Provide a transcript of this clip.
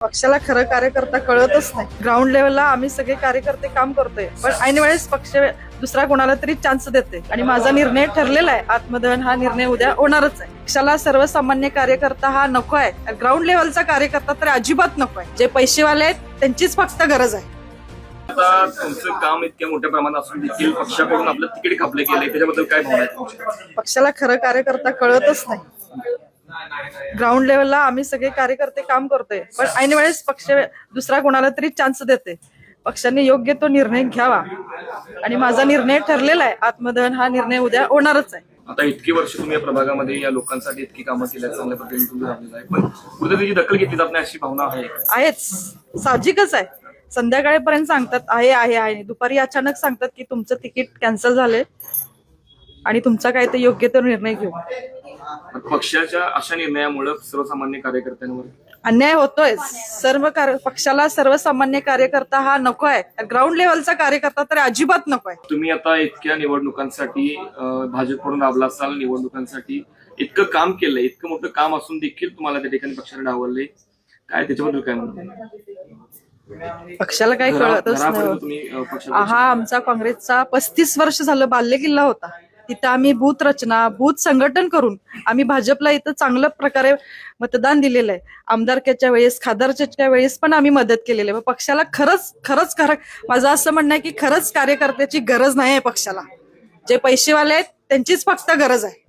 पक्षाला खरं कार्यकर्ता कळतच नाही. ग्राउंड लेवलला आम्ही सगळे कार्यकर्ते काम करतोय, पण ऐन वेळेस पक्ष दुसरा कोणाला तरी चान्स देते. आणि माझा निर्णय ठरलेला आहे, आत्मदहन हा निर्णय उद्या होणारच आहे. पक्षाला सर्वसामान्य कार्यकर्ता हा नको आहे, ग्राउंड लेवलचा कार्यकर्ता तर अजिबात नको आहे. जे पैसेवाले आहेत त्यांचीच फक्त गरज आहे. आता तुमचं काम इतक्या मोठ्या प्रमाणात असून देखील पक्षाकडून आपलं तिकीट कापलं गेलंय, त्याच्याबद्दल काय भावना आहे तुमच्या? पक्षाला खरं कार्यकर्ता कळतच नाही. ग्राउंड लेवलला आम्ही सगळे कार्यकर्ते काम करतोय, पण ऐन वेळेस पक्ष दुसरा कोणाला तरी चान्स देते. पक्षाने योग्य तो निर्णय घ्यावा आणि माझा निर्णय ठरलेला आहे, आत्मदहन हा निर्णय उद्या होणारच आहे. आता इतकी वर्ष तुम्ही या प्रभागामध्ये या लोकांसाठी इतकी कामं केल्या, चांगल्या पद्धतीने तुम्ही राहिलेला आहे, पण उद्या त्याची दखल घेतली जात नाही अशी भावना आहे? आहेच, साहजिकच आहे. संध्याकाळपर्यंत सांगतात आहे आहे आहे, दुपारी अचानक सांगतात की तुमचं तिकीट कॅन्सल झालंय आणि तुमचा काय ते योग्य तो निर्णय घेऊ. पक्षाच्या अशा निर्णयामुळे सर्वसामान्य कार्यकर्त्यांवर अन्याय होतोय. पक्षाला सर्वसामान्य कार्यकर्ता हा नको आहे, ग्राउंड लेवलचा कार्यकर्ता तर अजिबात नको आहे. तुम्ही आता इतक्या निवडणुकांसाठी भाजपकडून राबला असाल, निवडणुकांसाठी इतकं काम केलंय, इतकं मोठं काम असून देखील तुम्हाला त्या ठिकाणी पक्षाने डावलले, काय त्याच्याबद्दल काय म्हणतो? पक्षाला काही कळतच नाही. हा आमचा काँग्रेसचा 35 वर्ष झालं बाल्य किल्ला होता. तिथं आम्ही बूथ रचना, बूथ संघटन करून आम्ही भाजपला इथं चांगल्या प्रकारे मतदान दिलेलं आहे. आमदारकीच्या वेळेस, खासदारच्या वेळेस पण आम्ही मदत केलेली आहे. पक्षाला खरंच माझं असं म्हणणं आहे की खरंच कार्यकर्त्याची गरज नाही आहे पक्षाला. जे पैसेवाले आहेत त्यांचीच फक्त गरज आहे.